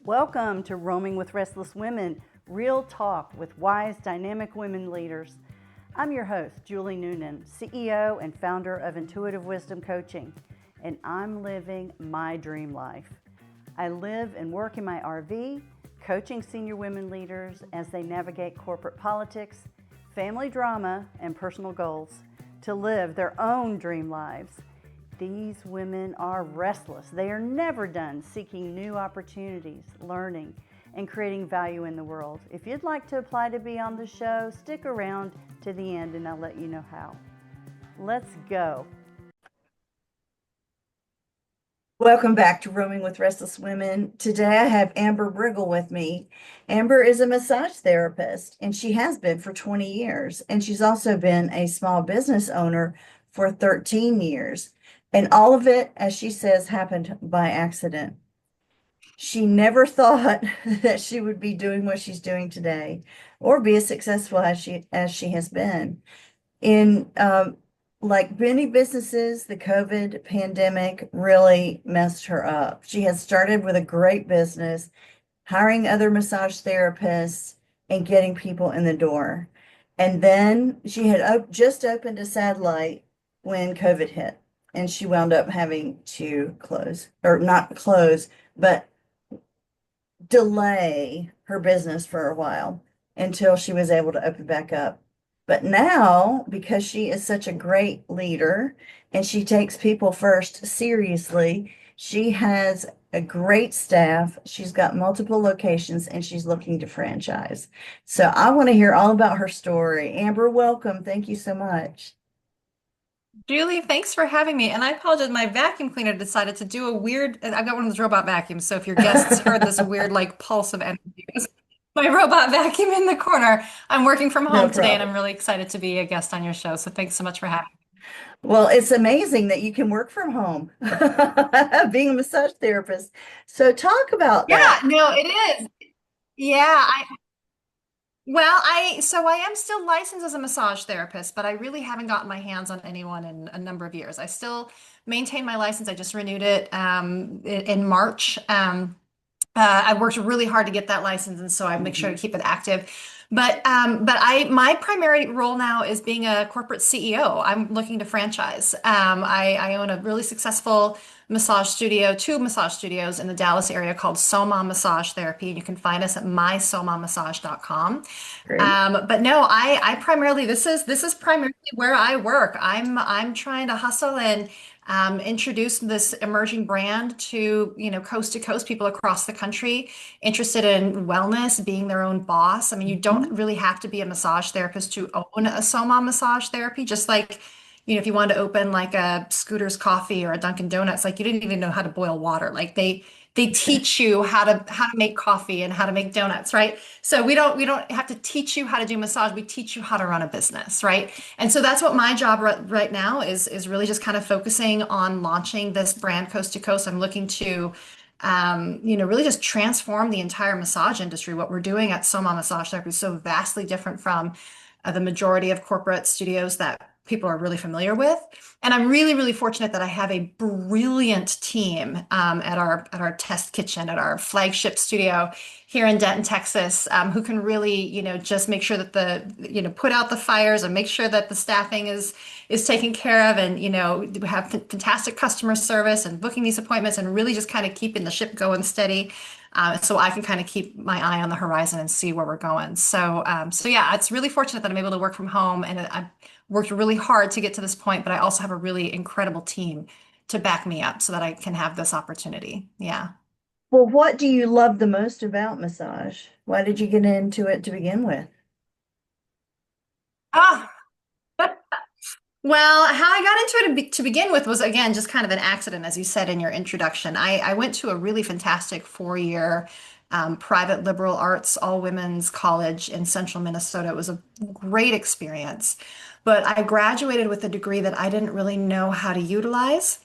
Welcome to Roaming with Restless Women, real talk with wise, dynamic women leaders. I'm your host, Julie Noonan, CEO and founder of Intuitive Wisdom Coaching, and I'm living my dream life. I live and work in my RV, coaching senior women leaders as they navigate corporate politics, family drama, and personal goals to live their own dream lives. These women are restless. They are never done seeking new opportunities, learning, and creating value in the world. If you'd like to apply to be on the show, stick around to the end and I'll let you know how. Let's go. Welcome back to Rooming with Restless Women. Today I have Amber Briggle with me. Amber is a massage therapist and she has been for 20 years. And she's also been a small business owner for 13 years. And all of it, as she says, happened by accident. She never thought that she would be doing what she's doing today or be as successful as she has been. In like many businesses, the COVID pandemic really messed her up. She had started with a great business, hiring other massage therapists and getting people in the door. And then she had just opened a satellite when COVID hit, and she wound up having to close, or not close, but delay her business for a while until she was able to open back up. But now, because she is such a great leader and she takes people first seriously, she has a great staff. She's got multiple locations and she's looking to franchise. So I want to hear all about her story. Amber, welcome. Thank you so much. Julie, thanks for having me. And I apologize, my vacuum cleaner decided to do a weird, I've got one of those robot vacuums. So if your guests heard this weird like pulse of energy, it was my robot vacuum in the corner. I'm working from No home today and problem. I'm really excited to be a guest on your show. So thanks so much for having me. Well, it's amazing that you can work from home, being a massage therapist. So talk about Yeah, that. no, it is. Yeah, I am still licensed as a massage therapist, but I really haven't gotten my hands on anyone in a number of years. I still maintain my license. I just renewed it in March. I worked really hard to get that license, and so I make sure to Mhm. keep it active. But my primary role now is being a corporate CEO. I'm looking to franchise. I own a really successful massage studio, two massage studios in the Dallas area called Soma Massage Therapy. And you can find us at mysomamassage.com. Great. But no, I primarily this is primarily where I work. I'm trying to hustle and introduce this emerging brand to, coast to coast people across the country interested in wellness, being their own boss. I mean, you don't Mhm. really have to be a massage therapist to own a Soma Massage Therapy, just like, if you wanted to open like a Scooter's Coffee or a Dunkin' Donuts, like you didn't even know how to boil water. Like they teach you how to make coffee and how to make donuts, right? So we don't have to teach you how to do massage. We teach you how to run a business, right? And so that's what my job right now is really just kind of focusing on launching this brand coast to coast. I'm looking to really just transform the entire massage industry. What we're doing at Soma Massage Therapy is so vastly different from the majority of corporate studios that people are really familiar with. And I'm really, really fortunate that I have a brilliant team at our test kitchen, at our flagship studio here in Denton, Texas, who can really, just make sure that put out the fires and make sure that the staffing is taken care of, and we have fantastic customer service and booking these appointments and really just kind of keeping the ship going steady. So I can kind of keep my eye on the horizon and see where we're going. So yeah, it's really fortunate that I'm able to work from home, and I've worked really hard to get to this point, but I also have a really incredible team to back me up so that I can have this opportunity. Yeah. Well, what do you love the most about massage? Why did you get into it to begin with? Ah, well, how I got into it to begin with was, again, just kind of an accident, as you said in your introduction. I went to a really fantastic 4-year private liberal arts, all women's college in central Minnesota. It was a great experience, but I graduated with a degree that I didn't really know how to utilize.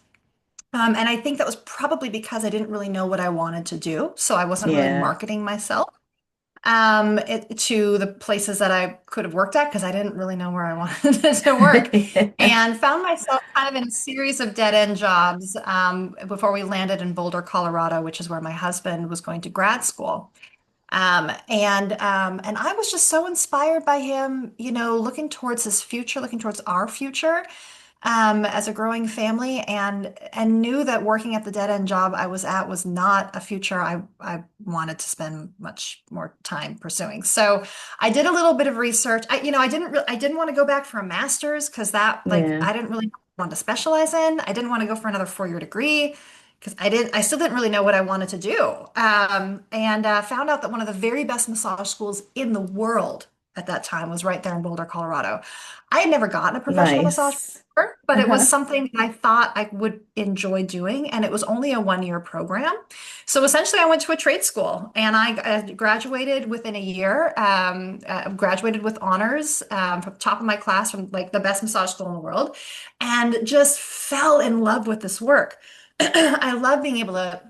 And I think that was probably because I didn't really know what I wanted to do. So I wasn't really Yeah. marketing myself. to the places that I could have worked at because I didn't really know where I wanted to work, and found myself kind of in a series of dead-end jobs before we landed in Boulder, Colorado, which is where my husband was going to grad school. And I was just so inspired by him, looking towards his future, looking towards our future, as a growing family, and knew that working at the dead end job I was at was not a future I wanted to spend much more time pursuing. So I did a little bit of research. I didn't want to go back for a master's because that Yeah. I didn't really want to specialize in. I didn't want to go for another 4-year degree because I still didn't really know what I wanted to do. And found out that one of the very best massage schools in the world at that time was right there in Boulder, Colorado. I had never gotten a professional massage Nice. before, but it was Uh-huh. something that I thought I would enjoy doing, and it was only a 1-year program. So essentially, I went to a trade school, and I graduated within a year. Graduated with honors from top of my class from like the best massage school in the world, and just fell in love with this work. I love being able to,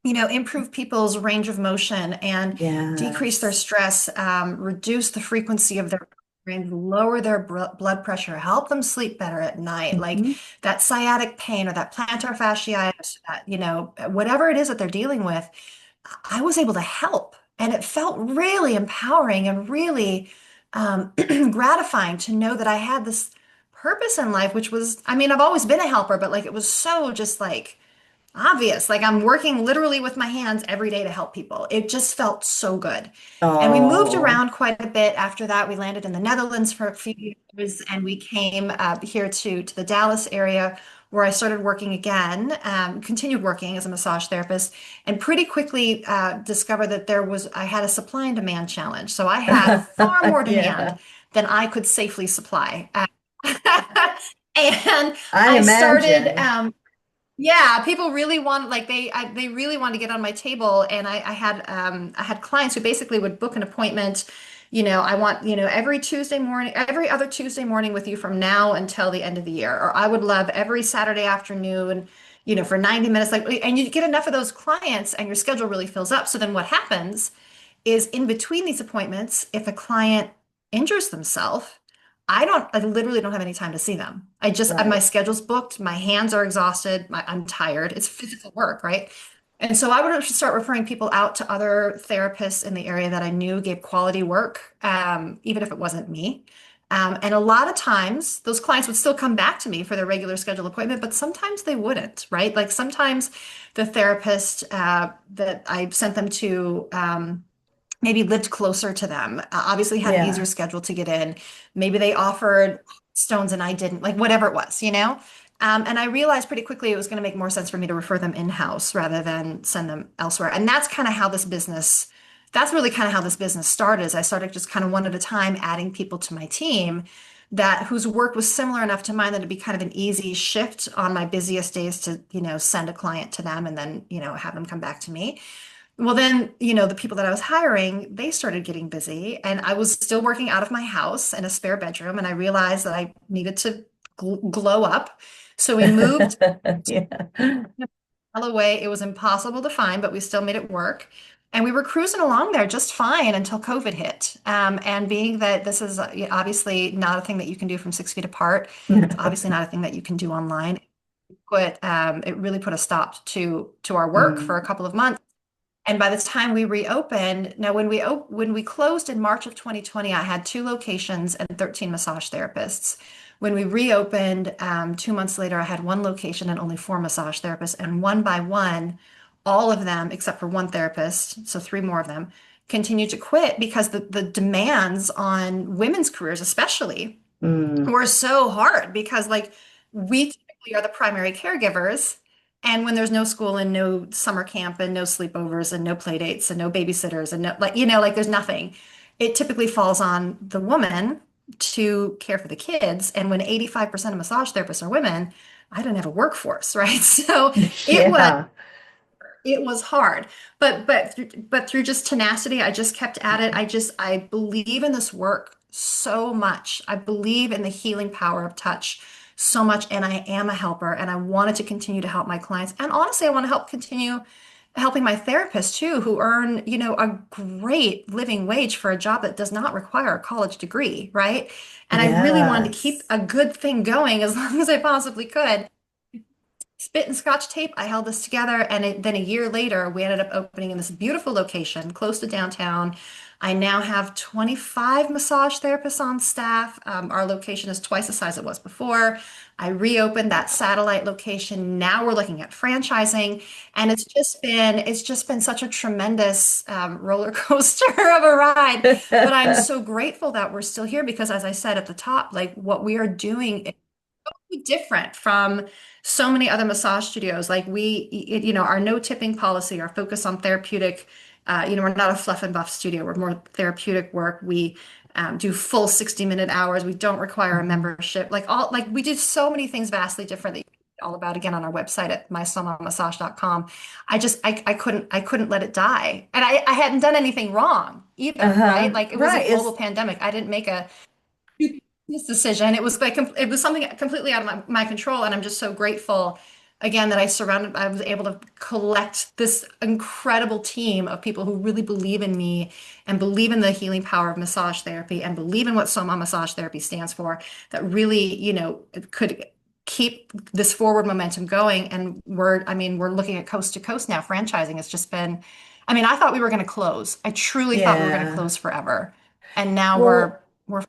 improve people's range of motion and decrease their Yes. stress, reduce the frequency of their brain, lower their blood pressure, help them sleep better at night. Like Hmm. that sciatic pain or that plantar fasciitis, whatever it is that they're dealing with, I was able to help. And it felt really empowering and really gratifying to know that I had this purpose in life, which was, I mean, I've always been a helper, but like it was so just like, obvious. Like I'm working literally with my hands every day to help people. It just felt so good. And we moved Oh, around quite a bit after that. We landed in the Netherlands for a few years and we came here to the Dallas area where I started working again, continued working as a massage therapist, and pretty quickly discovered that I had a supply and demand challenge. So I had far more demand yeah. than I could safely supply. And I I started, imagine. yeah, people really want like they really want to get on my table, and I had clients who basically would book an appointment. I want every Tuesday morning, every other Tuesday morning with you from now until the end of the year, or I would love every Saturday afternoon, for 90 minutes. Like, and you get enough of those clients, and your schedule really fills up. So then what happens is in between these appointments, if a client injures themselves, I literally don't have any time to see them. My Right. schedule's booked, my hands are exhausted, I'm tired. It's physical work, right? And so I would start referring people out to other therapists in the area that I knew gave quality work, even if it wasn't me. And a lot of times, those clients would still come back to me for their regular scheduled appointment, but sometimes they wouldn't, right? Like sometimes the therapist that I sent them to, maybe lived closer to them, obviously had an easier Yeah. schedule to get in. Maybe they offered stones and I didn't, like whatever it was. And I realized pretty quickly it was going to make more sense for me to refer them in-house rather than send them elsewhere. And that's really kind of how this business started, is I started just kind of one at a time adding people to my team that whose work was similar enough to mine that it'd be kind of an easy shift on my busiest days to, send a client to them and then, have them come back to me. Well, then, the people that I was hiring, they started getting busy, and I was still working out of my house in a spare bedroom, and I realized that I needed to glow up. So we moved Yeah. away. It was impossible to find, but we still made it work. And we were cruising along there just fine until COVID hit. And being that this is obviously not a thing that you can do from 6 feet apart, it's obviously not a thing that you can do online. It really put a stop to our work for a Mm. couple of months. And by the time we reopened, now when we closed in March of 2020, I had 2 locations and 13 massage therapists. When we reopened 2 months later, I had 1 location and only 4 massage therapists. And one by one, all of them, except for one therapist, so 3 more of them, continued to quit because the demands on women's careers, especially, Mm. were so hard because like we typically are the primary caregivers, and when there's no school and no summer camp and no sleepovers and no play dates and no babysitters and no like there's nothing, it typically falls on the woman to care for the kids. And when 85% of massage therapists are women, I don't have a workforce, right? So it was Yeah. it was hard, but through just tenacity, I just kept at it. I believe in this work so much. I believe in the healing power of touch so much, and I am a helper, and I wanted to continue to help my clients. And honestly, I want to help continue, helping my therapist too, who earn, a great living wage for a job that does not require a college degree, right? And I really wanted to keep Yes. a good thing going as long as I possibly could. Spit and scotch tape, I held this together, and then a year later, we ended up opening in this beautiful location close to downtown. I now have 25 massage therapists on staff. Our location is twice the size it was before. I reopened that satellite location. Now we're looking at franchising, and it's just been such a tremendous roller coaster of a ride. But I'm so grateful that we're still here because, as I said at the top, like what we are doing different from so many other massage studios. Like our no tipping policy, our focus on therapeutic, we're not a fluff and buff studio. We're more therapeutic work. We do full 60-minute hours. We don't require a Mhm. membership. Like we do so many things vastly different that you can read all about again on our website at mysomamassage.com. I couldn't let it die. And I hadn't done anything wrong either, right? Uh-huh. Like it was a Right. global pandemic. I didn't make a this decision. It was like it was something completely out of my control, and I'm just so grateful again that I was able to collect this incredible team of people who really believe in me and believe in the healing power of massage therapy and believe in what Soma Massage Therapy stands for, that really, could keep this forward momentum going. And we're looking at coast to coast now. Franchising has just been, I thought we were going to close. I truly thought we were going to Yeah. close forever. And now we're Well, we're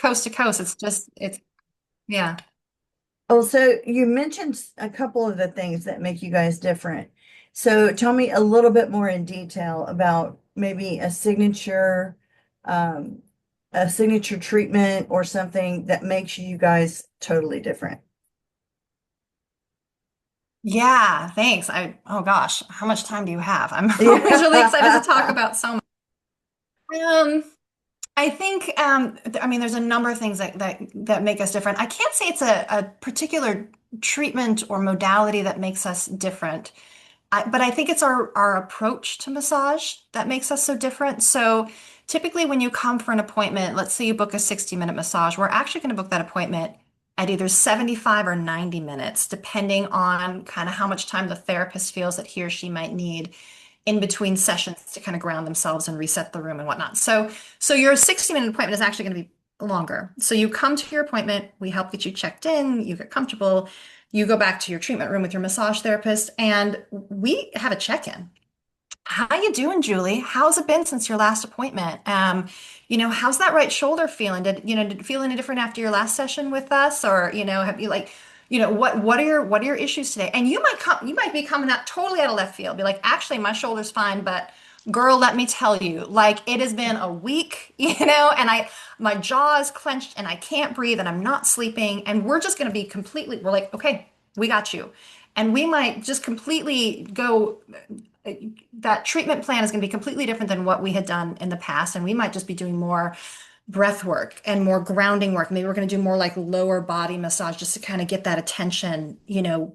coast to coast. It's yeah. so you mentioned a couple of the things that make you guys different. So tell me a little bit more in detail about maybe um, a signature treatment or something that makes you guys totally different. Yeah, thanks. Oh gosh, how much time do you have? I'm always really excited to talk Yeah. about so much. Um, I think there's a number of things that make us different. I can't say it's a particular treatment or modality that makes us different. But I think it's our approach to massage that makes us so different. So typically when you come for an appointment, let's say you book a 60-minute massage, we're actually going to book that appointment at either 75 or 90 minutes, depending on kind of how much time the therapist feels that he or she might need in between sessions to kind of ground themselves and reset the room and whatnot. So your 60-minute appointment is actually going to be longer. So you come to your appointment, we help get you checked in, you get comfortable, you go back to your treatment room with your massage therapist, and we have a check-in. How you doing, Julie? How's it been since your last appointment? How's that right shoulder feeling? Did it feel any different after your last session with us? Or, have you like, what are your issues today? And you might be coming out totally out of left field. Be like, actually, my shoulder's fine, but girl, let me tell you, like it has been a week, and my jaw is clenched and I can't breathe and I'm not sleeping. And we're like, okay, we got you. And we might just completely go that treatment plan is going to be completely different than what we had done in the past. And we might just be doing more breath work and more grounding work. Maybe we're going to do more like lower body massage just to kind of get that attention,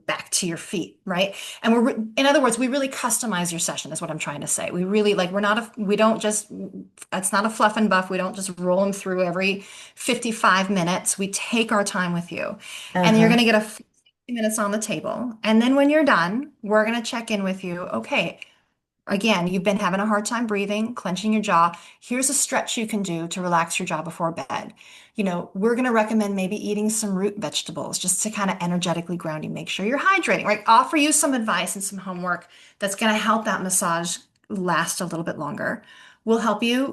back to your feet, right? And in other words, we really customize your session is what I'm trying to say. We really like, we don't just, it's not a fluff and buff. We don't just roll them through every 55 minutes. We take our time with you, and you're going Uh-huh. to get a 50 minutes on the table. And then when you're done, we're going to check in with you. Okay. Again, you've been having a hard time breathing, clenching your jaw. Here's a stretch you can do to relax your jaw before bed. We're going to recommend maybe eating some root vegetables just to kind of energetically ground you. Make sure you're hydrating, right? Offer you some advice and some homework that's going to help that massage last a little bit longer. We'll help you,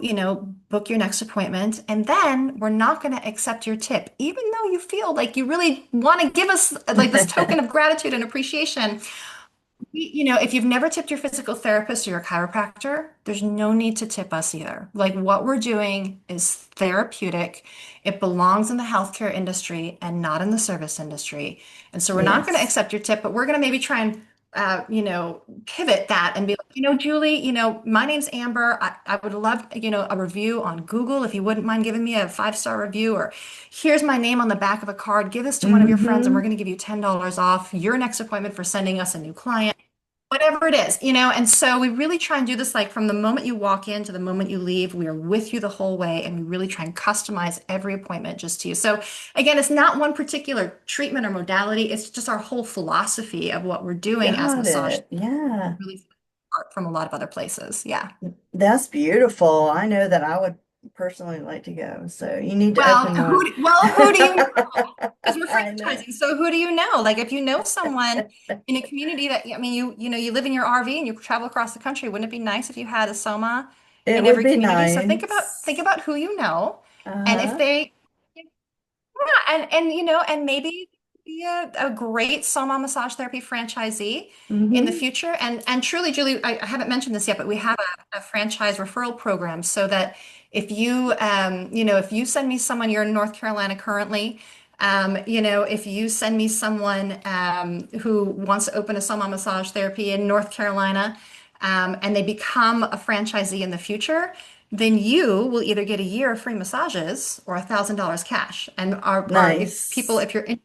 book your next appointment. And then we're not going to accept your tip, even though you feel like you really want to give us like this token of gratitude and appreciation. If you've never tipped your physical therapist or your chiropractor, there's no need to tip us either. Like what we're doing is therapeutic. It belongs in the healthcare industry and not in the service industry. And so we're not going to Yes. accept your tip, but we're going to maybe try and, pivot that and be like, Julie, my name's Amber. I would love, a review on Google if you wouldn't mind giving me a 5-star review, or here's my name on the back of a card. Give this to one of your friends and we're Hmm. going to give you $10 off your next appointment for sending us a new client. whatever it is, and so we really try and do this like from the moment you walk in to the moment you leave. We are with you the whole way, and we really try and customize every appointment just to you. So again, it's not one particular treatment or modality, it's just our whole philosophy of what we're doing as Got massage it. Yeah. really apart from a lot of other places. Yeah. That's beautiful. I know that I would personally like to go. So you need to Well, open one. who do you know? Because we're I know. franchising. So who do you know? Like if you know someone in a community that, I mean, you live in your RV and you travel across the country, wouldn't it be nice if you had a Soma It in would every be community? So think nice. about who you know. And if Uh-huh. they, yeah, and maybe be a great Soma Massage Therapy franchisee in the Mm-hmm. future. And truly, Julie, I haven't mentioned this yet, but we have a franchise referral program so that if you send me someone, you're in North Carolina currently, if you send me someone who wants to open a Soma Massage Therapy in North Carolina, and they become a franchisee in the future, then you will either get a year of free massages or $1,000 cash. And if Nice. you're interested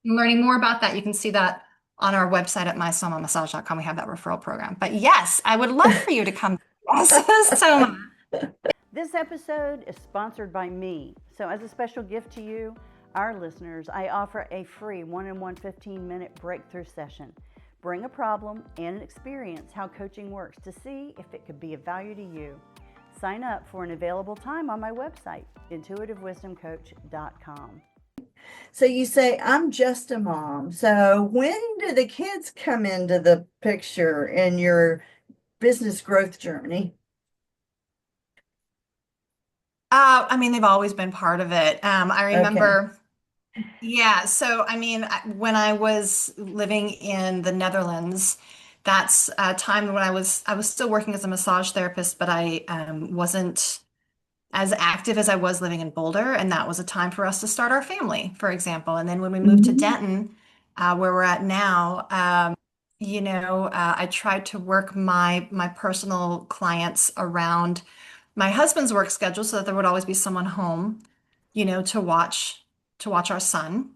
in learning more about that, you can see that on our website at mysomaMassage.com. We have that referral program. But yes, I would love for you to come to us, Soma. This episode is sponsored by me. So, as a special gift to you, our listeners, I offer a free one-on-one 15-minute breakthrough session. Bring a problem and experience how coaching works to see if it could be of value to you. Sign up for an available time on my website, intuitivewisdomcoach.com. So you say, I'm just a mom. So when do the kids come into the picture in your business growth journey? I mean, they've always been part of it. I Okay. remember, yeah. So, I mean, when I was living in the Netherlands, that's a time when I was still working as a massage therapist, but I wasn't as active as I was living in Boulder, and that was a time for us to start our family, for example. And then when we moved to Mhm. Denton, where we're at now, I tried to work my personal clients around my husband's work schedule so that there would always be someone home, to watch our son.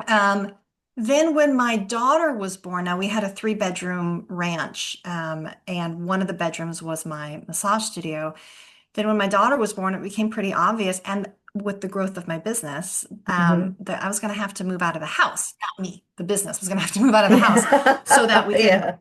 Um, then when my daughter was born, now we had a three-bedroom ranch, and one of the bedrooms was my massage studio. Then when my daughter was born, it became pretty obvious, and with the growth of my business, Mhm. that I was going to have to move out of the house. Not me, the business was going to have to move out of the house so that we could. Yeah.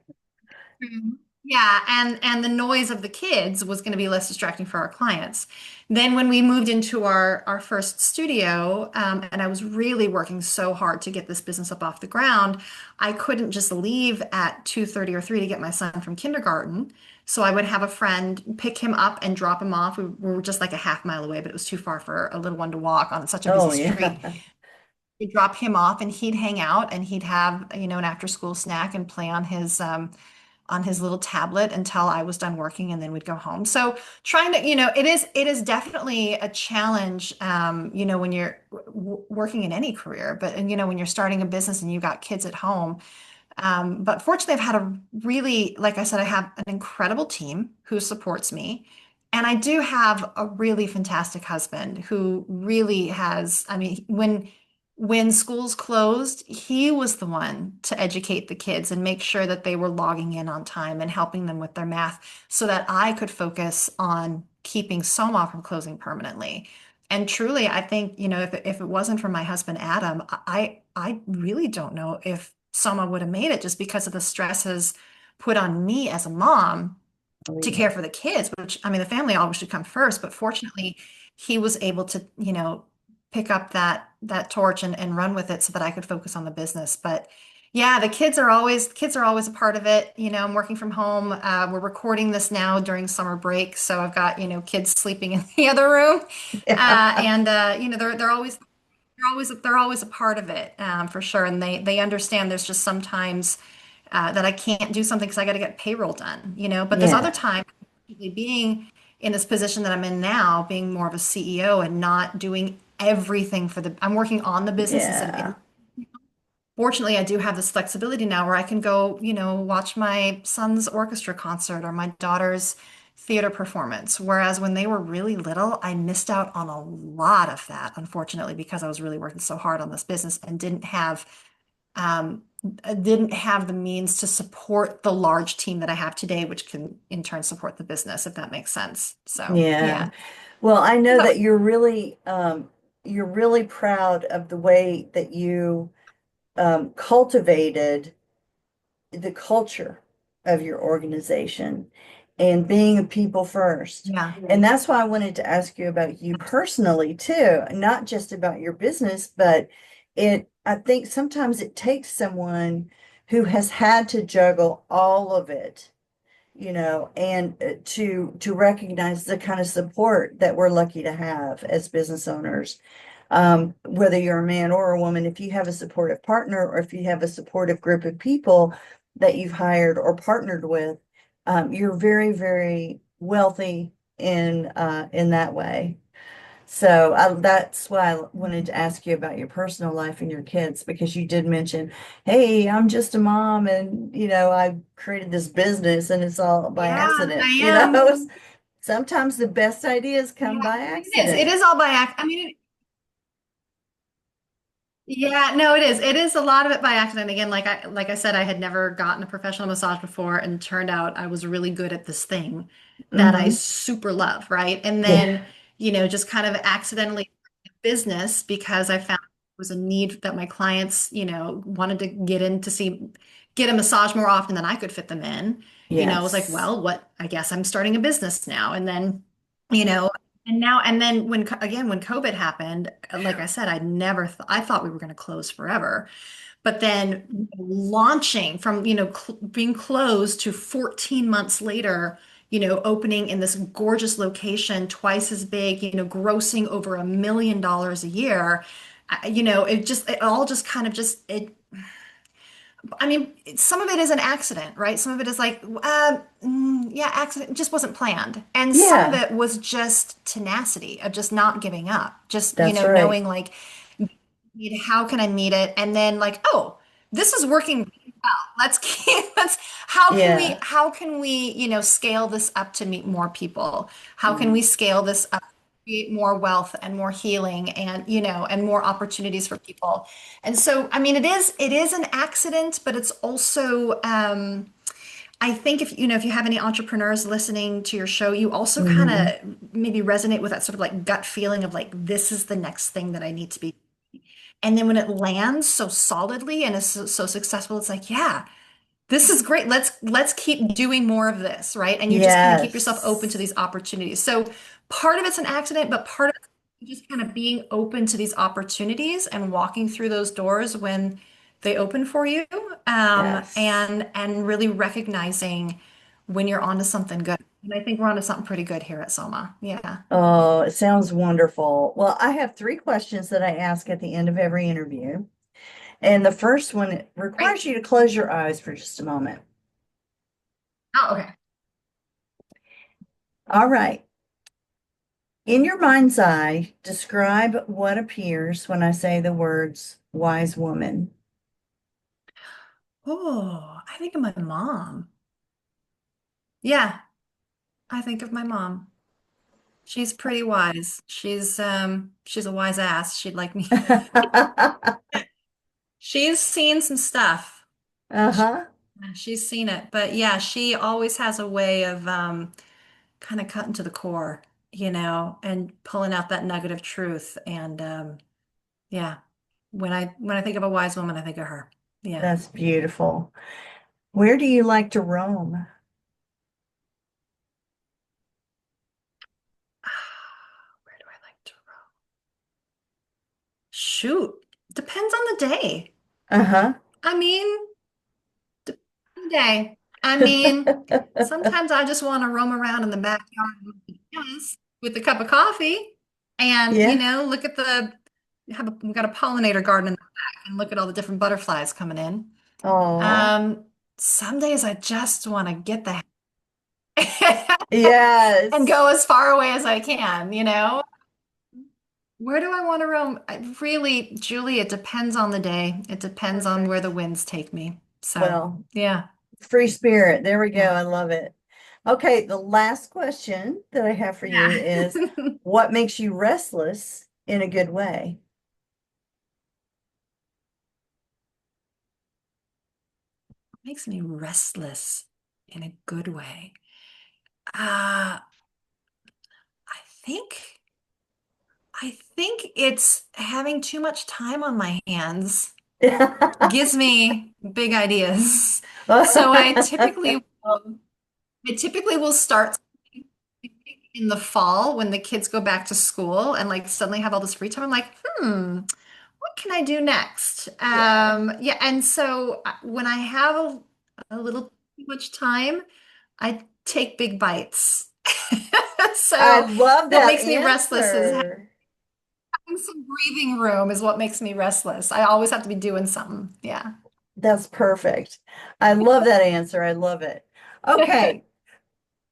Mhm. Yeah, and the noise of the kids was going to be less distracting for our clients. Then when we moved into our first studio, and I was really working so hard to get this business up off the ground, I couldn't just leave at 2:30 or 3 to get my son from kindergarten. So I would have a friend pick him up and drop him off. We were just like a half mile away, but it was too far for a little one to walk on such a busy Oh, street. yeah. We'd drop him off and he'd hang out and he'd have, an after school snack and play on his little tablet until I was done working and then we'd go home. So trying to, it is definitely a challenge, when you're working in any career, but and when you're starting a business and you got kids at home. But fortunately, I've had like I said, I have an incredible team who supports me. And I do have a really fantastic husband who really has, I mean, when schools closed, he was the one to educate the kids and make sure that they were logging in on time and helping them with their math so that I could focus on keeping Soma from closing permanently. And truly, I think, if it wasn't for my husband, Adam, I really don't know if Soma would have made it just because of the stresses put on me as a mom Oh, to yeah. care for the kids, which I mean, the family always should come first, but fortunately, he was able to, pick up that torch and run with it so that I could focus on the business. But yeah, the kids are always a part of it. I'm working from home. We're recording this now during summer break, so I've got, kids sleeping in the other room. Yeah. And they're always a part of it, for sure. And they understand there's just sometimes that I can't do something because I got to get payroll done, but there's other Yeah. times being in this position that I'm in now, being more of a CEO and not doing everything I'm working on the business instead of in. Yeah. Fortunately, I do have this flexibility now where I can go, watch my son's orchestra concert or my daughter's theater performance. Whereas when they were really little, I missed out on a lot of that, unfortunately, because I was really working so hard on this business and didn't have didn't have the means to support the large team that I have today, which can in turn support the business, if that makes sense. So, Yeah. yeah. Well, I know But that you're really proud of the way that you cultivated the culture of your organization and being a people first. yeah, And that's why I wanted to ask you about you personally too, not just about your business, but I think sometimes it takes someone who has had to juggle all of it, and to recognize the kind of support that we're lucky to have as business owners. Whether you're a man or a woman, if you have a supportive partner or if you have a supportive group of people that you've hired or partnered with, you're very, very wealthy in that way. So that's why I wanted to ask you about your personal life and your kids, because you did mention, hey, I'm just a mom and, I created this business and it's all by yeah, I accident, am. Sometimes the best ideas Yeah, come by it is. It accident. is all by act. I mean, yeah, no, it is. It is a lot of it by accident. Again, like I said, I had never gotten a professional massage before, and turned out I was really good at this thing that I Hmm. super love, right? And Yeah. then, just kind of accidentally business because I found it was a need that my clients, wanted to get a massage more often than I could fit them in. I was like, Yes. well, what? I guess I'm starting a business now. And then, you know, and then when COVID happened, like I said, I thought we were going to close forever. But then launching from, being closed to 14 months later, opening in this gorgeous location, twice as big, grossing over $1 million a year. It all just kind of just, I mean, some of it is an accident, right? Some of it is like, yeah, accident, it just wasn't planned. And some of Yeah, it was just tenacity of just not giving up, just, that's right. knowing like, how can I meet it? And then like, oh, this is working really well. Yeah. how can we, scale this up to meet more people? How can Mm. we scale this up, create more wealth and more healing and, and more opportunities for people? And so, I mean, it is an accident, but it's also, I think if you have any entrepreneurs listening to your show, you also kind Mhm. of maybe resonate with that sort of like gut feeling of like, this is the next thing that I need to be. And then when it lands so solidly and is so successful, it's like, yeah, this is great. Let's keep doing more of this, right? And you just kind of keep yourself open to Yes. these opportunities. So part of it's an accident, but part of it's just kind of being open to these opportunities and walking through those doors when they open for you, Yes. and really recognizing when you're onto something good. And I think we're onto something pretty good here at Soma. Yeah. Oh, it sounds wonderful. Well, I have three questions that I ask at the end of every interview. And the first one Great. requires you to close your eyes for just a moment. Oh, okay. All right. In your mind's eye, describe what appears when I say the words wise woman. Oh, I think of my mom. Yeah, I think of my mom. She's pretty wise. She's a wise ass. She'd like me. She's seen some stuff. She, Uh-huh. she's seen it. But yeah, she always has a way of kind of cutting to the core, and pulling out that nugget of truth. And yeah, when I think of a wise woman, I think of her. Yeah. That's beautiful. Where do you like to roam? Where do I like to roam? Shoot. Depends on the day. Uh-huh. I mean, day. I mean, sometimes I just want to roam around in the backyard with a cup of coffee and, Yeah. look at we've got a pollinator garden in the back and look at all the different butterflies coming in. Oh, Um, some days I just want to get the heck and yes. go as far away as I can. Where do I want to roam? Really, Julie, it depends on the day. It depends on where the Perfect. winds take me. So, Well, yeah. free spirit. There we go. Yeah. I love it. Okay, the last question that I have for you is Yeah. what makes you restless in a good way? makes me restless in a good way? Uh, I think I think it's having too much time on my hands gives me big ideas. So I typically will start in the fall when the kids go back to school and like suddenly have all this free time. I'm like, what can I do next? Yeah. Yeah, and so when I have a little too much time, I take big bites. I So love what that makes me restless is answer. having some breathing room is what makes me restless. I always have to be doing something. Yeah. That's perfect. I love that answer. I love it. Okay.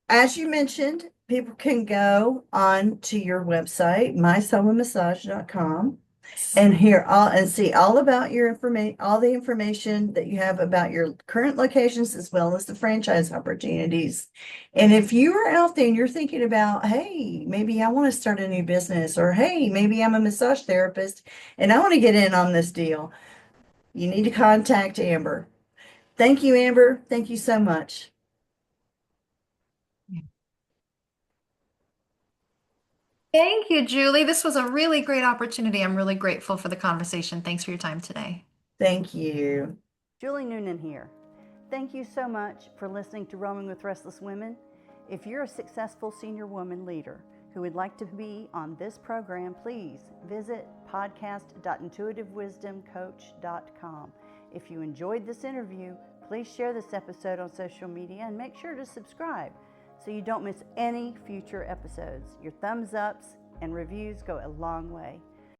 As you mentioned, people can go on to your website, mysomamassage.com, and hear all and see all about your information, all the information that you have about your current locations as well as the franchise opportunities. And if you are out there and you're thinking about, hey, maybe I want to start a new business, or hey, maybe I'm a massage therapist and I want to get in on this deal, you need to contact Amber. Thank you, Amber. Thank you so much. Thank you, Julie. This was a really great opportunity. I'm really grateful for the conversation. Thanks for your time today. Thank you. Julie Noonan here. Thank you so much for listening to Roaming with Restless Women. If you're a successful senior woman leader who would like to be on this program, please visit podcast.intuitivewisdomcoach.com. If you enjoyed this interview, please share this episode on social media and make sure to subscribe so you don't miss any future episodes. Your thumbs ups and reviews go a long way.